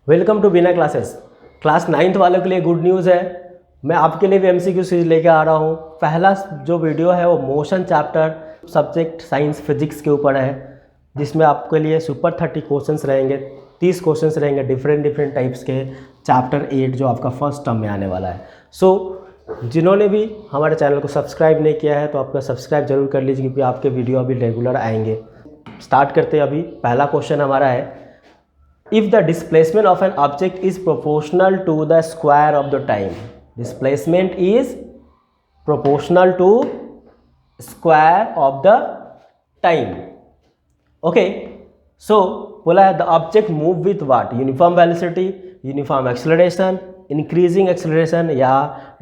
Welcome to बिना classes. Class 9th वालों के लिए गुड न्यूज़ है, मैं आपके लिए भी एमसीक्यू सीरीज लेके आ रहा हूँ। पहला जो वीडियो है वो motion chapter subject science physics के ऊपर है, जिसमें आपके लिए सुपर 30 क्वेश्चंस रहेंगे, 30 क्वेश्चंस रहेंगे डिफरेंट टाइप्स के। चैप्टर 8 जो आपका फर्स्ट टर्म में आने वाला है। जिन्होंने भी हमारे चैनल को सब्सक्राइब नहीं किया है तो आपका सब्सक्राइब जरूर कर लीजिए, क्योंकि आपके वीडियो अभी रेगुलर आएंगे। स्टार्ट करते हैं। अभी पहला क्वेश्चन हमारा है, if the displacement of an object is proportional to the square of the time, displacement is proportional to square of the time. Okay, so बोला है the object move with what, uniform velocity, uniform acceleration, increasing acceleration या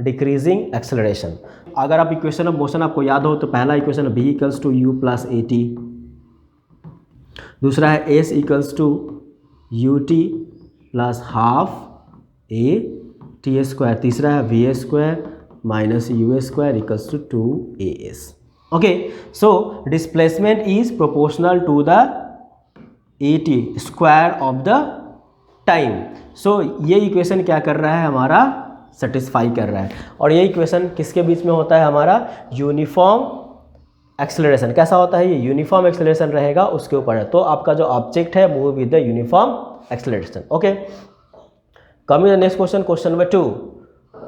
decreasing acceleration। अगर आप equation of motion आपको याद हो तो पहला equation b equals to u plus a t, दूसरा है s equals to u t plus half a t square, तीसरा है v a square minus u a square equals to a s. Okay, so displacement is proportional to the a t square of the time. सो ये equation क्या कर रहा है, हमारा satisfy कर रहा है। और ये इक्वेशन किसके बीच में होता है, हमारा यूनिफॉर्म एक्सेलरेशन। कैसा होता है ये, यूनिफॉर्म एक्सेलरेशन रहेगा उसके ऊपर है। तो आपका जो ऑब्जेक्ट है move with the uniform acceleration. Okay, coming the next question, question number 2।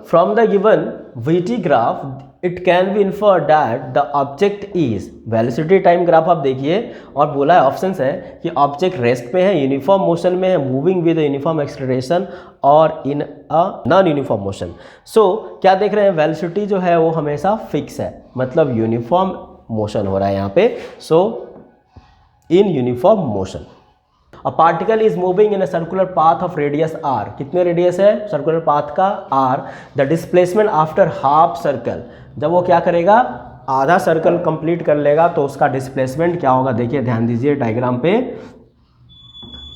From the given VT graph it can be infer that the object is, velocity time graph आप देखिए और बोला है ऑप्शन है कि ऑब्जेक्ट रेस्ट पे है, uniform motion में है, मूविंग विद यूनिफॉर्म एक्सेलरेशन और इन अ नॉन यूनिफॉर्म मोशन। सो क्या देख रहे हैं, वेलोसिटी जो है वो हमेशा फिक्स है, मतलब यूनिफॉर्म मोशन हो रहा है यहाँ पे। So in uniform motion a particle is moving in a circular path of radius r। कितने रेडियस है सर्कुलर पाथ का, r। The displacement after half circle, जब वो क्या करेगा, आधा सर्कल कंप्लीट कर लेगा तो उसका डिस्प्लेसमेंट क्या होगा। देखिए ध्यान दीजिए डायग्राम पे,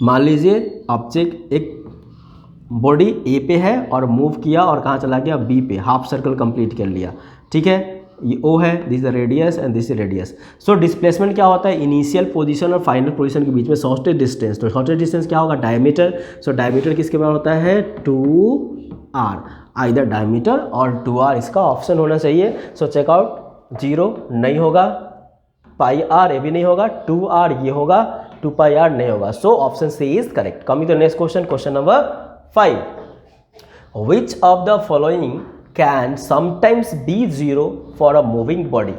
मान लीजिए ऑब्जेक्ट एक बॉडी ए पे है और मूव किया और कहाँ चला गया, बी पे, हाफ सर्कल कंप्लीट कर लिया। ठीक है, ये O है, this is radius and this is radius. So displacement क्या होता है, इनिशियल पोजीशन और फाइनल पोजीशन के बीच में शॉर्टेस्ट डिस्टेंस। तो शॉर्टेस्ट डिस्टेंस क्या होगा, डायमीटर। सो डायमीटर किसके बराबर होता है, 2r। आइदर डायमीटर और 2r इसका ऑप्शन होना चाहिए। सो चेकआउट, 0 नहीं होगा, पाई आर ये भी नहीं होगा, 2r ये होगा, 2πr नहीं होगा। So option C is correct. Coming to next question, question number 5। Which of the following can sometimes be zero for a moving body.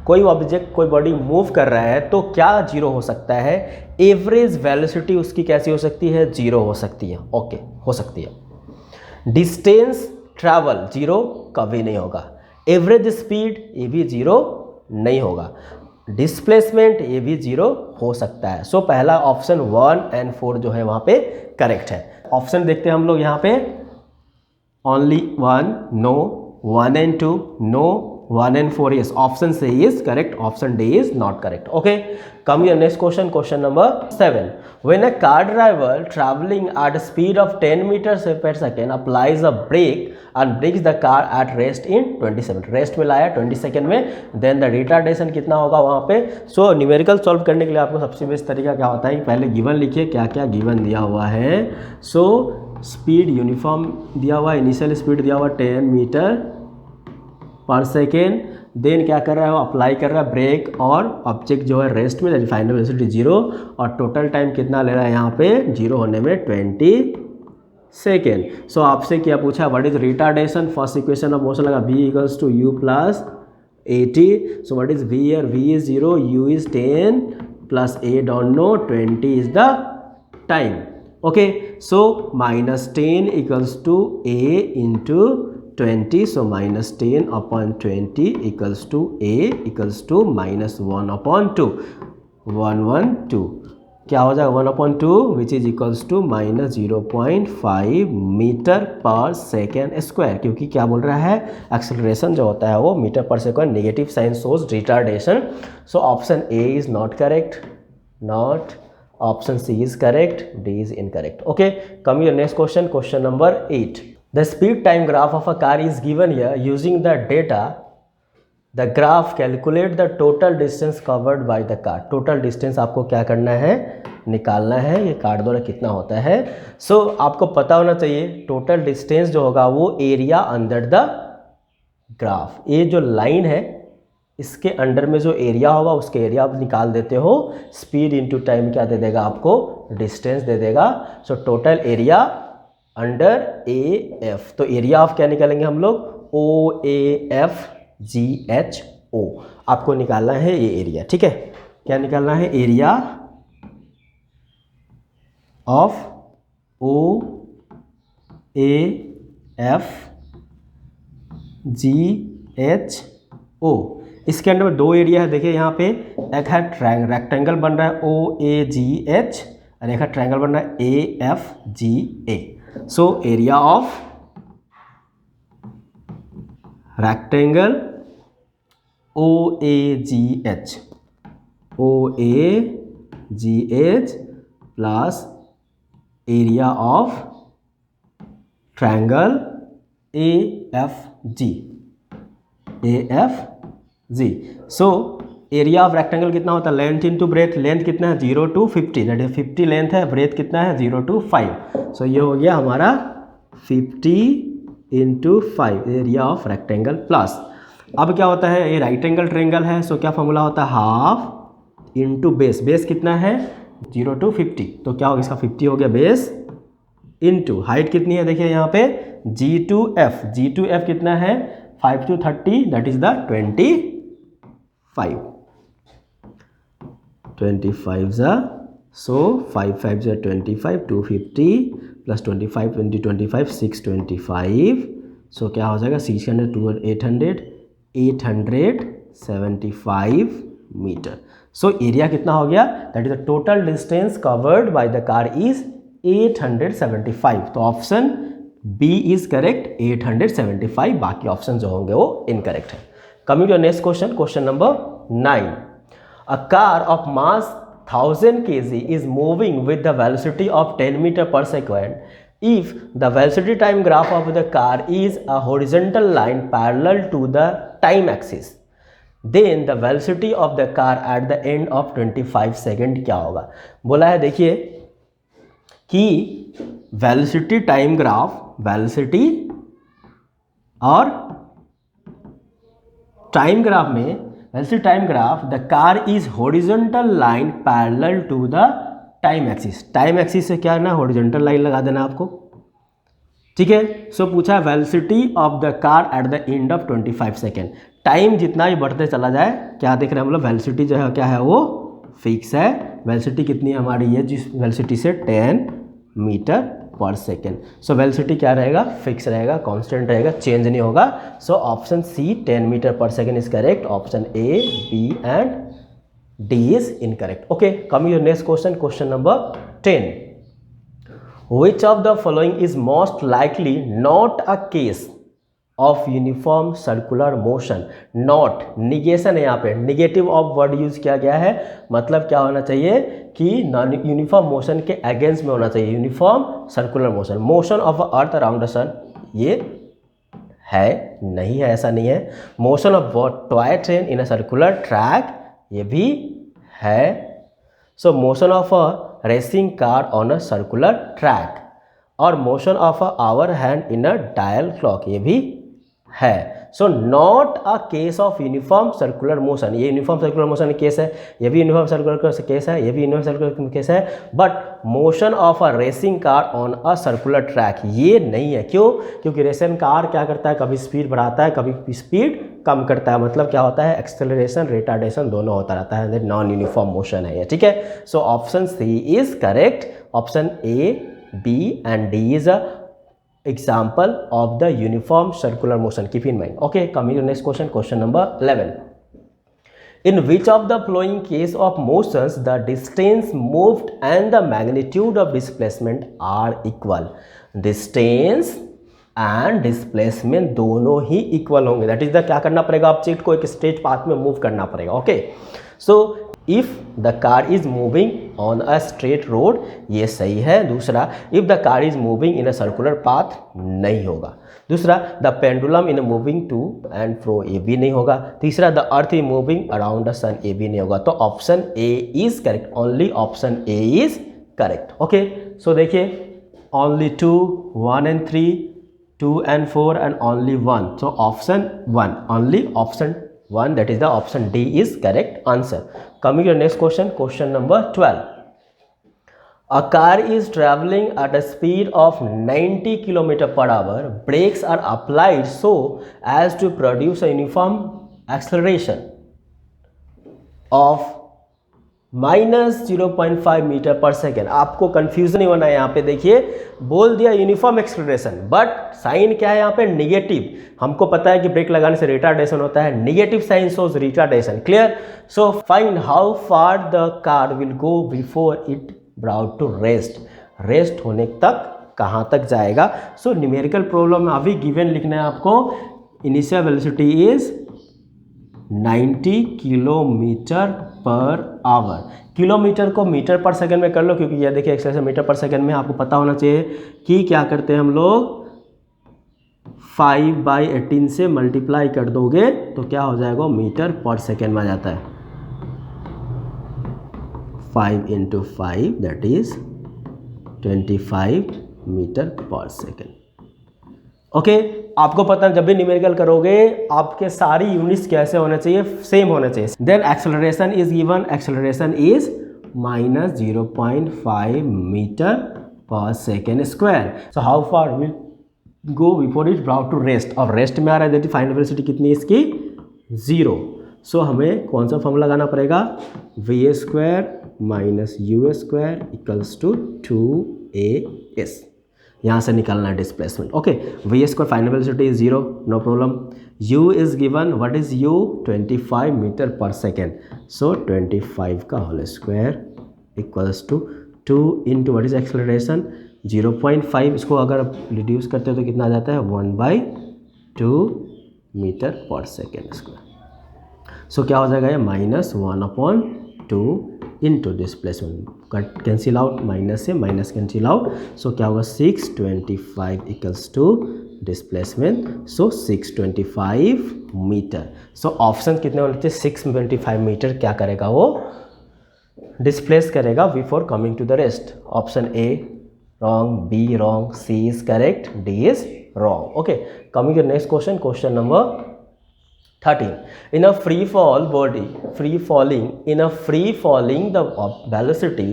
कोई ऑब्जेक्ट, कोई बॉडी मूव कर रहा है तो क्या जीरो हो सकता है, एवरेज वेलोसिटी उसकी कैसी हो सकती है, जीरो हो सकती है। ओके, हो सकती है। डिस्टेंस ट्रैवल जीरो कभी नहीं होगा, एवरेज स्पीड ये भी जीरो नहीं होगा, डिस्प्लेसमेंट ये भी जीरो हो सकता है। सो पहला ऑप्शन 1 and 4 जो है वहाँ पे करेक्ट है। ऑप्शन देखते हैं हम लोग यहाँ पे, only 1 no, 1 and 2 no, 1 and 4 yes। option C is correct, option D is not correct। okay, come here next question, question number 7। when a car driver traveling at a speed of 10 meters per second applies a brake and brings the car at rest in 20 seconds, rest में लाया 20 second में, then the retardation कितना होगा वहाँ पे। So numerical solve करने के लिए आपको सबसे बेस्ट तरीका क्या होता है, पहले गिवन लिखिए क्या क्या गिवन दिया हुआ है। सो स्पीड यूनिफॉर्म दिया हुआ, इनिशियल स्पीड दिया हुआ 10 मीटर पर सेकेंड, देन क्या कर रहा है वो अप्लाई कर रहा है ब्रेक और ऑब्जेक्ट जो है रेस्ट में, फाइनल वेलोसिटी 0 और टोटल टाइम कितना ले रहा है यहाँ पे 0 होने में 20 सेकेंड। सो आपसे क्या पूछा, what is retardation, first equation of motion लगा v equals to u plus a t. So what is v here, v is 0, u is 10 plus a don't know, 20 is the time. okay, so minus 10 equals to a into 20, so minus 10 upon 20 equals to a equals to minus 1 upon 2, 112 क्या हो जाएगा, 1 upon 2 which is equals to minus 0.5 metre पर second square, क्योंकि क्या बोल रहा है, acceleration जो होता है वो मीटर पर second, negative sign shows retardation. So option A is not correct, not, option C is correct, D is incorrect। okay, come here next question, question number 8। the speed time graph of a car is given here using the data the graph calculate the total distance covered by the car. Total distance आपको क्या करना है, निकालना है, ये car द्वारा कितना होता है। सो आपको पता होना चाहिए टोटल डिस्टेंस जो होगा वो एरिया अंडर द ग्राफ। ये जो लाइन है इसके अंडर में जो एरिया होगा उसके एरिया आप निकाल देते हो, स्पीड इनटू टाइम क्या दे देगा आपको, डिस्टेंस दे देगा। So total area under A F, तो एरिया ऑफ क्या निकालेंगे हम लोग, ओ ए एफ जी एच ओ, आपको निकालना है ये एरिया, ठीक है। क्या निकालना है, area of O A F G H O. इसके अंदर में दो एरिया है, देखिए यहाँ पे एक है रेक्टेंगल बन रहा है ओ ए जी एच और एक है ट्रायंगल बन रहा है A F G A. So area of rectangle O A G H, O A G H plus area of triangle A F G, A F G. So area of rectangle कितना होता है, length into breadth. Length कितना है 0 to 50, that is 50 length है, breath कितना है 0 to 5। सो ये हो गया हमारा 50 into 5 area of rectangle plus. अब क्या होता है, ये राइट एंगल ट्रायंगल है, सो क्या फॉर्मूला होता है, हाफ इंटू बेस। बेस कितना है 0 to 50, तो क्या होगा इसका 50 हो गया बेस, इंटू हाइट कितनी है, देखिए यहाँ पे G2F। G2F कितना है 5 to 30, दैट इज द 25 ज़ा, सो 5 5 ज़ा 25, 250 प्लस 25 20 25 625। सो क्या हो जाएगा 600 2 875 मीटर। सो एरिया कितना हो गया, that is the total distance covered by the car is 875। तो ऑप्शन बी इज करेक्ट, 875, बाकी ऑप्शन जो होंगे वो इनकरेक्ट है। Coming to next question, question number 9। A car of mass 1000 kg is moving with the velocity of 10 meter per second if the velocity time graph of the car is a horizontal line parallel to the time axis, then the velocity of the car at the end of 25 second क्या होगा। बोला है देखिए कि velocity time graph, velocity और time graph में, velocity time graph the car is horizontal line parallel to the time axis. Time axis से क्या ना, हॉरिजॉन्टल लाइन लगा देना आपको, ठीक है। सो पूछा velocity of the car at the end of 25 second. Time जितना भी बढ़ते चला जाए, क्या देख रहे हैं हम लोग, वेलोसिटी जो है क्या है वो फिक्स है। वेलोसिटी कितनी है हमारी, ये जिस वेलोसिटी से 10 मीटर पर सेकेंड। सो वेलोसिटी क्या रहेगा, फिक्स रहेगा, कांस्टेंट रहेगा, चेंज नहीं होगा। सो ऑप्शन सी 10 मीटर पर second is correct. Option A, B and D is incorrect. Okay, coming your next question, question number 10। Which of the following is most likely not a case of uniform circular motion? Not, negation है यहाँ पे, negative of word use किया गया है, मतलब क्या होना चाहिए कि यूनिफॉर्म मोशन के अगेंस्ट में होना चाहिए। Uniform circular motion, motion of earth around the sun, ये है नहीं है, ऐसा नहीं है। Motion of toy train in a circular track, ये भी है। So motion of a racing car on a circular track और motion of a hour hand in a dial clock, ये भी है। So not a case of uniform circular motion, ये uniform circular motion case है, ये भी uniform circular case है, ये भी यूनिफॉर्म सर्कुलर केस है। But motion of a racing car on a circular track ये नहीं है। क्यों? क्योंकि रेसिंग कार क्या करता है, कभी स्पीड बढ़ाता है, कभी स्पीड कम करता है, मतलब क्या होता है, एक्सेलरेशन रिटार्डेशन दोनों होता रहता है, नॉन यूनिफॉर्म मोशन है ये, ठीक है। So option C is correct. Option A, B and D is a example of the uniform circular motion, keep in mind. Okay, coming to next question, question number 11. In which of the following case of motions the distance moved and the magnitude of displacement are equal? Distance and displacement दोनों ही equal होंगे, that is the क्या करना पड़ेगा, object को एक straight path में move करना पड़ेगा। Okay, so if the car is moving on a straight road, ये सही है। दूसरा, if the car is moving in a circular path, नहीं होगा। दूसरा, the pendulum in moving to and fro, ये भी नहीं होगा। तीसरा, the earth is moving around the sun, ये भी नहीं होगा। तो option A is correct, only option A is correct. Okay, so देखिए, only 2, 1 and 3, 2 and 4 and only 1. So option 1, only option 1, that is the option D is correct answer. Coming to the next question, question number 12. A car is traveling at a speed of 90 km per hour. Brakes are applied so as to produce a uniform acceleration of -0.5 metre पर second. आपको confusion नहीं होना है, यहाँ पे देखिए बोल दिया यूनिफॉर्म एक्सेलरेशन, बट साइन क्या है यहाँ पे, निगेटिव। हमको पता है कि ब्रेक लगाने से रिटार्डेशन होता है, negative sign shows retardation. Clear? So find how far the car will go before it brought to rest. Rest होने तक कहाँ तक जाएगा? सो न्यूमेरिकल प्रॉब्लम अभी गिवन लिखना है आपको। इनिशियल वेलोसिटी इज 90 किलोमीटर पर आवर। किलोमीटर को मीटर पर सेकंड में कर लो, क्योंकि यह देखिए एक्सेलरेशन मीटर पर सेकंड में। आपको पता होना चाहिए कि क्या करते हैं हम लोग, 5/18 से मल्टीप्लाई कर दोगे तो क्या हो जाएगा, मीटर पर सेकंड में आ जाता है। 5 × 5 दैट इज 25 मीटर पर सेकंड। ओके, आपको पता है जब भी न्यूमेरिकल करोगे आपके सारी यूनिट्स कैसे होने चाहिए, सेम होने चाहिए। Then acceleration is given, acceleration is -0.5 metre पर second square. So how far will go before it brought to rest. अब रेस्ट में आ रहा है, देखिए फाइनल वेलोसिटी कितनी है इसकी, 0। सो हमें कौन सा फॉर्मूला लगाना पड़ेगा, v² - u² = 2as। यहाँ से निकालना है displacement. Okay, v² final velocity is 0, no problem. u is given, what is u, 25 metre पर सेकेंड। सो 25 का whole square = 2 × what is acceleration 0.5। इसको अगर रिड्यूस करते हो तो कितना आ जाता है, 1/2 मीटर पर सेकेंड स्क्वायर। सो क्या हो जाएगा ये, -1/2 into displacement, cut cancel out, minus से माइनस कैंसिल आउट। सो क्या होगा, 625 = डिस्प्लेसमेंट। सो 625 मीटर। सो ऑप्शन कितने होने चाहिए, 625 मीटर क्या करेगा वो, डिस्प्लेस करेगा before coming to the rest. Option A wrong, B wrong, C is correct, D is wrong. Okay, coming to next question, question number 13. In a free fall body, the velocity,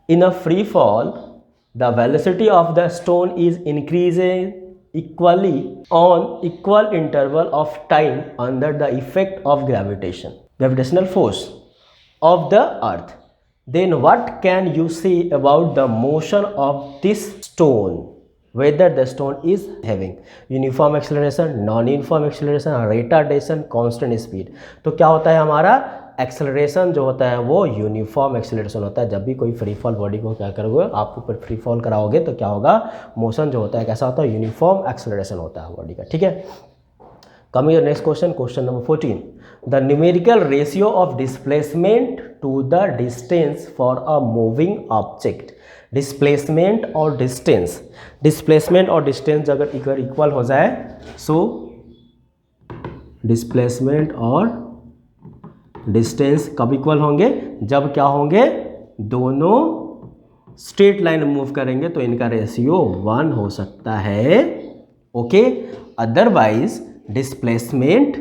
in a free fall, the velocity of the stone is increasing equally on equal interval of time under the effect of gravitational force of the earth. Then what can you say about the motion of this stone? Whether the stone is having uniform acceleration, non-uniform acceleration, retardation, constant speed। तो क्या होता है हमारा acceleration जो होता है वो uniform acceleration होता है। जब भी कोई फ्री फॉल बॉडी को क्या करोगे, आप ऊपर फ्री फॉल कराओगे तो क्या होगा, मोशन जो होता है कैसा होता है, यूनिफॉर्म एक्सेलरेशन होता है बॉडी का। ठीक है, coming next question, question number 14. The numerical ratio of displacement to the distance for a moving object. Displacement और डिस्टेंस, डिस्प्लेसमेंट और डिस्टेंस अगर इक्वल हो जाए, सो डिस्प्लेसमेंट और डिस्टेंस कब इक्वल होंगे, जब क्या होंगे, दोनों स्ट्रेट लाइन मूव करेंगे तो इनका रेशियो 1 हो सकता है। ओके, अदरवाइज डिस्प्लेसमेंट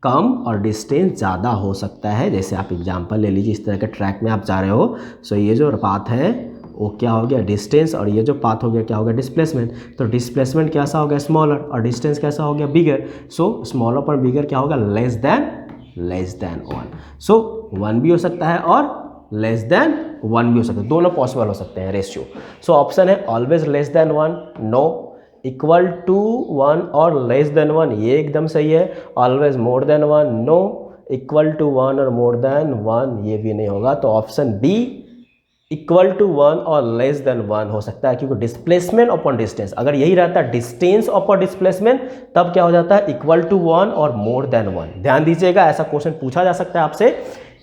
कम और डिस्टेंस ज़्यादा हो सकता है। जैसे आप एग्जांपल ले लीजिए, इस तरह के ट्रैक में आप जा रहे हो, सो ये जो पाथ है वो क्या हो गया, डिस्टेंस, और ये जो पाथ हो गया क्या हो गया, डिस्प्लेसमेंट। तो डिस्प्लेसमेंट कैसा हो गया, स्मॉलर, और डिस्टेंस कैसा हो गया, बिगर। सो स्मॉलर पर बिगर क्या होगा, लेस देन 1। सो 1 भी हो सकता है और लेस देन 1 भी हो सकता है, दोनों पॉसिबल हो सकते हैं रेशियो। सो ऑप्शन है always less than 1, no. Equal to 1 और लेस देन 1, ये एकदम सही है। Always more than 1, no. Equal to 1 और मोर देन 1, ये भी नहीं होगा। तो ऑप्शन बी इक्वल टू 1 और लेस देन 1 हो सकता है, क्योंकि डिस्प्लेसमेंट अपॉन डिस्टेंस, अगर यही रहता है डिस्टेंस अपॉन डिस्प्लेसमेंट, तब क्या हो जाता है इक्वल टू 1 और मोर देन 1। ध्यान दीजिएगा, ऐसा क्वेश्चन पूछा जा सकता है आपसे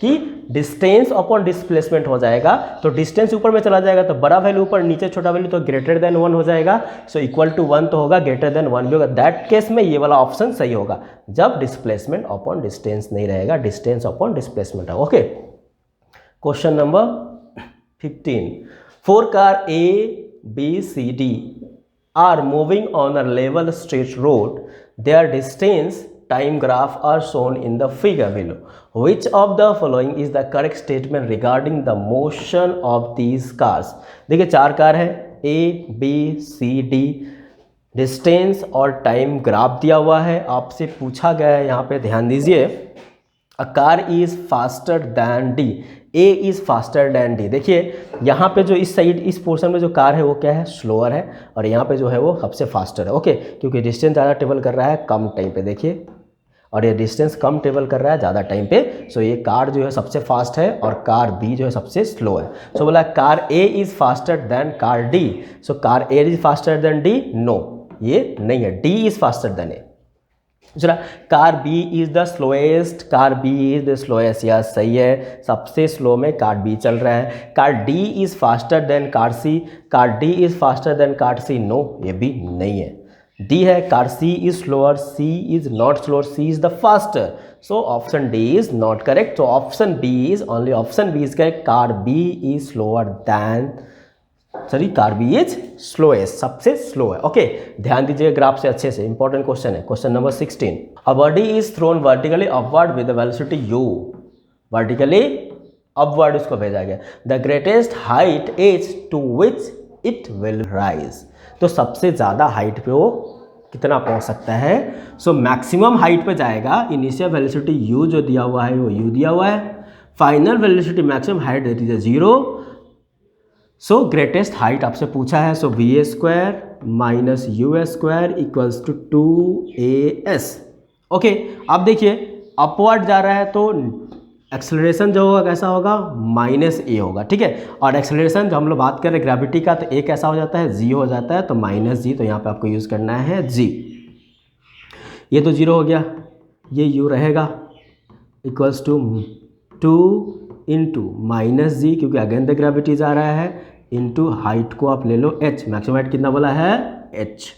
कि डिस्टेंस अपॉन डिस्प्लेसमेंट हो जाएगा, तो डिस्टेंस ऊपर में चला जाएगा तो बड़ा वैल्यू ऊपर, नीचे छोटा वैल्यू, तो ग्रेटर देन 1 हो जाएगा। सो इक्वल टू 1 तो होगा, ग्रेटर देन 1 भी होगा। दैट केस में ये वाला ऑप्शन सही होगा, जब डिस्प्लेसमेंट अपॉन डिस्टेंस नहीं रहेगा, डिस्टेंस अपॉन डिस्प्लेसमेंट है। Okay, question number 15. 4 car A, B, C, D are moving on a level straight road. Their distance time graph are shown in the figure below. Which of the following is the correct statement regarding the motion of these cars? देखिए 4 car है, A, B, C, D, distance और time graph दिया हुआ है, आपसे पूछा गया है यहाँ पे, ध्यान दीजिए, a car is faster than D, A is faster than D. देखिए यहाँ पे जो इस साइड, इस पोर्शन में जो कार है वो क्या है, स्लोअर है, और यहाँ पे जो है वो सबसे फास्टर है। ओके, क्योंकि डिस्टेंस ज़्यादा ट्रेवल कर रहा है कम टाइम पे, देखिए, और ये डिस्टेंस कम ट्रेवल कर रहा है ज़्यादा टाइम पे। सो ये कार जो है सबसे फास्ट है और कार बी जो है सबसे स्लो है। सो बोला car A is faster than car D. So car A is faster than D, no, ये नहीं है, D is faster than A. दूसरा, car B is the slowest, car B is the slowest, यह सही है, सबसे slow में car B चल रहा है। Car D is faster than car C, car D is faster than car C, no, ये भी नहीं है। डी है, car C is slower, C is not slower, C is the faster. So option D is not correct. So option B is, only option B is correct, car B is slower than, sorry, car B is slowest, सबसे slow है। Okay, ध्यान दीजिए graph से अच्छे से, important question है। Question number 16, a body is thrown vertically upward with the velocity u, vertically upward उसको भेजा गया, the greatest height is to which it will rise. तो सबसे ज़्यादा हाइट पे वो कितना पहुंच सकता है? सो मैक्सिमम हाइट पे जाएगा। इनिशियल वेलोसिटी u जो दिया हुआ है वो u दिया हुआ है, final velocity maximum height that is 0। So greatest height आपसे पूछा है, so v a square minus u a square equals to 2as। Okay, अब देखिए अपवर्ड जा रहा है तो एक्सेलरेशन जो होगा कैसा होगा, माइनस ए होगा, ठीक है। और एक्सेलरेशन जो हम लोग बात कर रहे हैं ग्रेविटी का, तो ए कैसा हो जाता है, जी हो जाता है, तो माइनस जी, तो यहाँ पे आपको यूज़ करना है जी। ये तो 0 हो गया, ये यू रहेगा इक्वल्स टू 2 इंटू माइनस जी, क्योंकि अगेन द ग्रेविटी जा रहा है, इंटू हाइट को आप ले लो h, मैक्सिमम हाइट कितना बोला है h,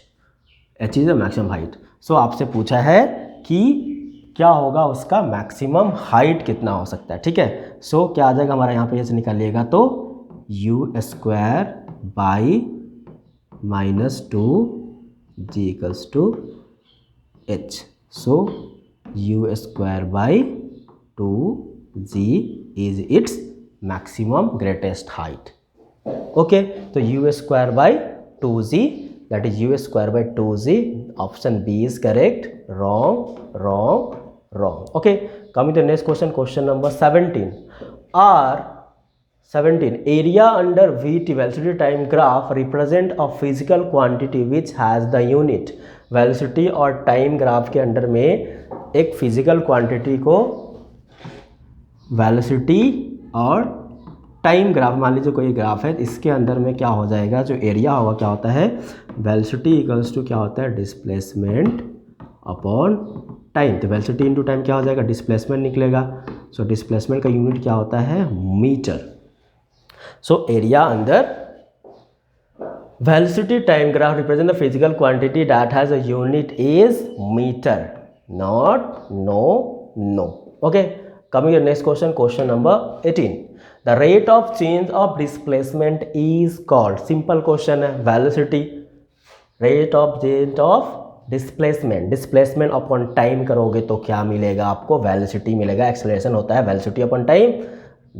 h is the maximum height. So आपसे पूछा है कि क्या होगा उसका मैक्सिमम हाइट कितना हो सकता है, ठीक है। सो क्या आ जाएगा हमारा यहाँ पे, से निकालिएगा तो u square by minus 2g equals to h। So u square by 2g is its maximum greatest height. Okay, तो u square by 2g, that is u square by 2g, option B is correct, wrong wrong wrong. Okay, coming to next question, question number 17, or 17, area under VT velocity time graph represent a physical quantity which has the unit. Velocity और time graph के under में एक physical quantity को velocity और time graph, मान लीजिए कोई graph है, इसके अंदर में क्या हो जाएगा, जो एरिया होगा क्या होता है, वेलोसिटी इक्वल्स टू क्या होता है, डिस्प्लेसमेंट अपॉन टाइम। तो वेलोसिटी इंटू टाइम क्या हो जाएगा, डिस्प्लेसमेंट निकलेगा। सो डिस्प्लेसमेंट का यूनिट क्या होता है, मीटर। सो एरिया अंदर velocity time graph represent the physical quantity that has a unit is metre, not no. Okay, coming to next question, question number 18, the rate of change of displacement is called, simple question है, velocity, rate of change of displacement upon time करोगे तो क्या मिलेगा आपको, velocity मिलेगा। acceleration होता है velocity upon time,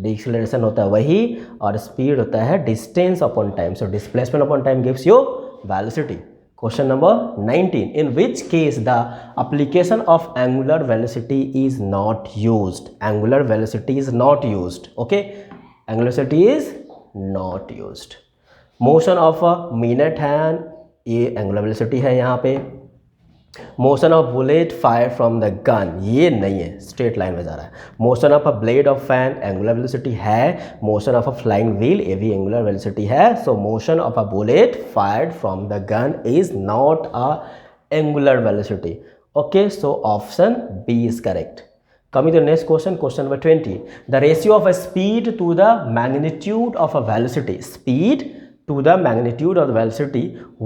deceleration होता है वही, और speed होता है distance upon time, so displacement upon time gives you velocity। Question number 19, in which case the application of angular velocity is not used? Angular velocity is not used. Okay, angular velocity is not used. Motion of a minute hand, ये angular velocity है यहाँ पे। Motion of bullet fire from the gun, ये नहीं है, straight line में जा रहा है। Motion of a blade of fan angular velocity है। Motion of a flying wheel ये भी एंगुलर वेलोसिटी है। So motion of a bullet fired from the gun is not a angular velocity. Okay, so option B is correct. Coming to the next question, question number 20. The ratio of a speed to the magnitude of a velocity. Speed to the magnitude of the velocity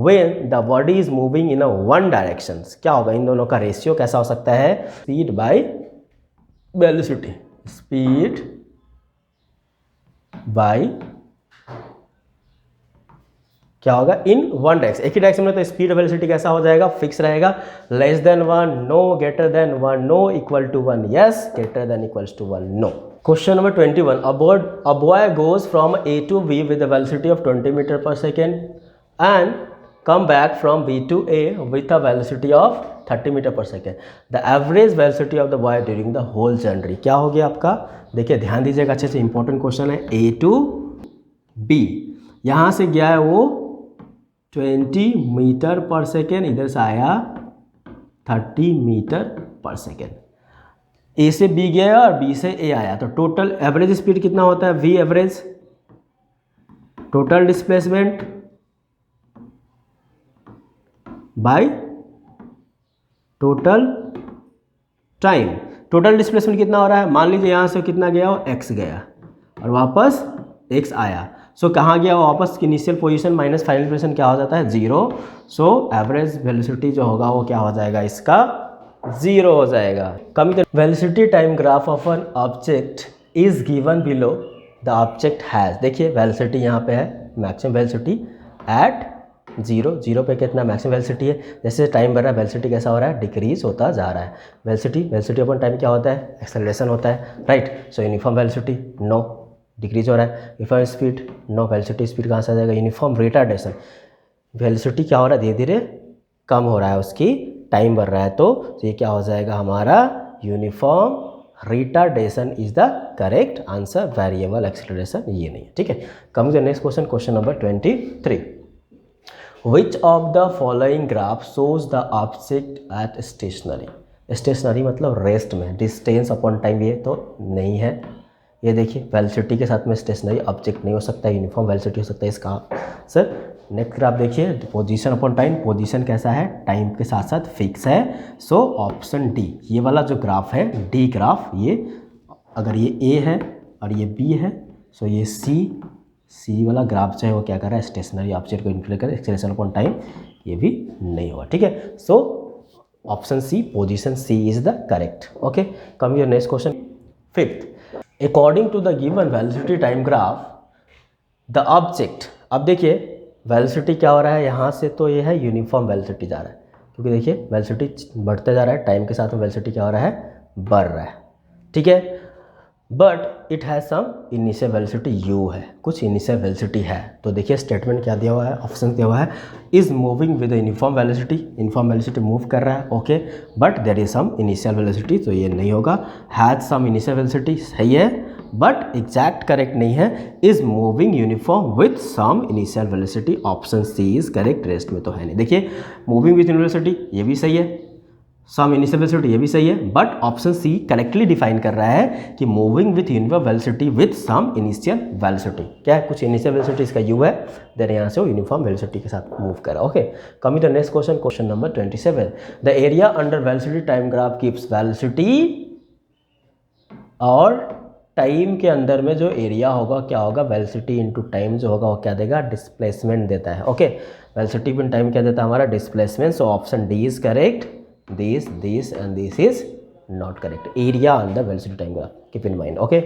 when the body is moving in a one direction. क्या होगा इन दोनों का ratio कैसा हो सकता है? Speed by velocity. Speed by क्या होगा इन वन डायरेक्शन, एक ही डायरेक्शन में, तो स्पीड वेलोसिटी कैसा हो जाएगा? फिक्स रहेगा। Less than 1 no, greater than 1 no, equal to 1 yes, greater than equals to 1 no. Question number 21, a boy goes from A to B with a velocity of 20 meter per second and come back from B to A with a velocity of 30 meter per second. The average velocity of the boy during the whole journey क्या हो गया आपका? देखिए ध्यान दीजिएगा अच्छे से, important question है। A to B, यहाँ से गया है वो 20 मीटर पर सेकेंड, इधर से आया 30 मीटर पर सेकेंड। ए से बी गया और बी से ए आया, तो टोटल एवरेज स्पीड कितना होता है? V average, total displacement by total time. Total displacement कितना हो रहा है? मान लीजिए यहाँ से कितना गया और एक्स गया और वापस एक्स आया। सो कहाँ गया वो वापस? Initial position minus final position क्या हो जाता है? 0। सो एवरेज वेलोसिटी जो होगा वो क्या हो जाएगा? इसका 0 हो जाएगा। Coming to velocity time graph of an object is given below the object has. देखिए वेलोसिटी यहाँ पे है, मैक्सिमम वेलोसिटी एट 0 पे कितना मैक्सिमम वेलोसिटी है। जैसे टाइम बढ़ रहा है वेलोसिटी कैसा हो रहा है? डिक्रीज होता जा रहा है। वेलोसिटी अपन टाइम क्या होता है? एक्सेलरेशन होता है, right. So uniform velocity no, decrease हो रहा है। Uniform speed no, velocity speed कहाँ से आ जाएगा? यूनिफॉर्म रिटार्डेशन, वेलोसिटी क्या हो रहा है? धीरे धीरे कम हो रहा है, उसकी टाइम बढ़ रहा है, तो ये क्या हो जाएगा हमारा? Uniform retardation is the correct answer. Variable acceleration ये नहीं है, ठीक है। Coming to next question, question number 23। Which of the following graph shows the object at stationary? Stationary मतलब रेस्ट में, डिस्टेंस अपॉन टाइम ये तो नहीं है। ये देखिए वेलोसिटी के साथ में स्टेशनरी ऑब्जेक्ट नहीं हो सकता, यूनिफॉर्म वेलोसिटी हो सकता है इसका सर। नेक्स्ट ग्राफ देखिए, पोजीशन अपॉन टाइम, पोजीशन कैसा है? टाइम के साथ साथ फिक्स है। सो ऑप्शन डी, ये वाला जो ग्राफ है डी ग्राफ, ये अगर ये ए है और ये बी है, सो ये सी वाला ग्राफ जो है वो क्या कर रहा है? स्टेशनरी ऑब्जेक्ट को इंक्लूड कर, एक्सेलरेशन अपॉन टाइम ये भी नहीं होगा, ठीक है। So option C, position C is the correct. Okay, come your next question 5th। According to the given velocity time graph the object, अब देखिए वेलोसिटी क्या हो रहा है यहाँ से, तो ये है यूनिफॉर्म वेलोसिटी जा रहा है, क्योंकि देखिए वेलोसिटी बढ़ते जा रहा है, टाइम के साथ में वेलोसिटी क्या हो रहा है? बढ़ रहा है, ठीक है। But it has some initial velocity u है, कुछ इनिशियल वेलोसिटी है। तो देखिए स्टेटमेंट क्या दिया हुआ है, ऑप्शन दिया हुआ है, is moving with uniform velocity, uniform velocity move कर रहा है, okay, but there is some initial velocity, तो ये नहीं होगा। हैज सम इनिशियल वेलोसिटी सही है, बट एग्जैक्ट करेक्ट नहीं है। Is moving uniform with some initial velocity, option C is correct, rest में तो है नहीं। देखिए मूविंग विथ वेलोसिटी ये भी सही है, सम इनिशियल वेलोसिटी ये भी सही है, but option C correctly define कर रहा है कि moving with uniform velocity with some initial velocity, क्या है? कुछ इनिशियल वेलोसिटी इसका यू है, देन यहाँ से वो यूनिफॉर्म वेलोसिटी के साथ मूव कर रहा है, okay. Coming to next question, question number 27। The area under velocity time graph keeps velocity, और टाइम के अंदर में जो एरिया होगा क्या होगा? वेलोसिटी इंटू टाइम जो होगा वो क्या देगा? डिस्प्लेसमेंट देता है, ओके। वेलोसिटी इन टाइम क्या देता है हमारा? Displacement. So option D is correct, this and this is not correct. Area on the velocity time graph, keep in mind, okay.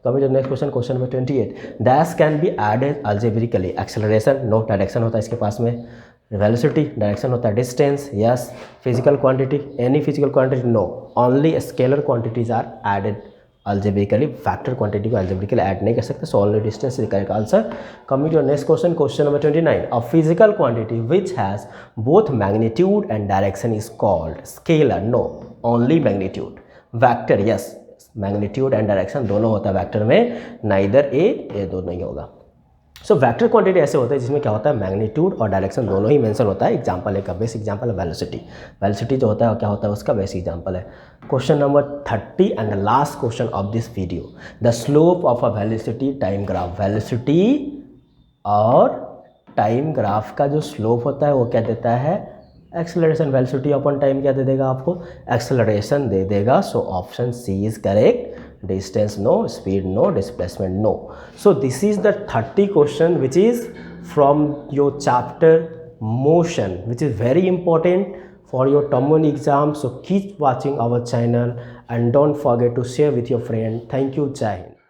Coming to the next question, question number 28. Dash can be added algebraically. Acceleration no, direction होता है इसके पास में, velocity direction होता है, distance yes, physical quantity any physical quantity no, only scalar quantities are added algebraically, factor quantity को algebraically add नहीं कर सकते, so only distance is correct answer. Coming to your next question, question number 29. A physical quantity which has both magnitude and direction is called scalar no, only magnitude. Vector yes, magnitude and direction दोनों होता है vector में, neither a दोनों नहीं होगा। So vector quantity ऐसे होते हैं जिसमें क्या होता है, मैग्नीट्यूड और डायरेक्शन दोनों ही मेंशन होता है। एग्जांपल है, बेस्ट एग्जांपल है वेलोसिटी। वेलोसिटी जो होता है क्या होता है, उसका बेस्ट एग्जांपल है। Question number 30 and the last question of this video, the slope of a velocity time graph. Velocity और टाइम ग्राफ का जो स्लोप होता है वो क्या देता है, एक्सेलरेशन। वेलोसिटी अपॉन टाइम क्या दे देगा आपको, एक्सेलरेशन दे देगा। So option C is correct. Distance no, speed no, displacement no. So this is the 30 question which is from your chapter motion, which is very important for your term 1 exam. So keep watching our channel and don't forget to share with your friend. Thank you. Jai Hind.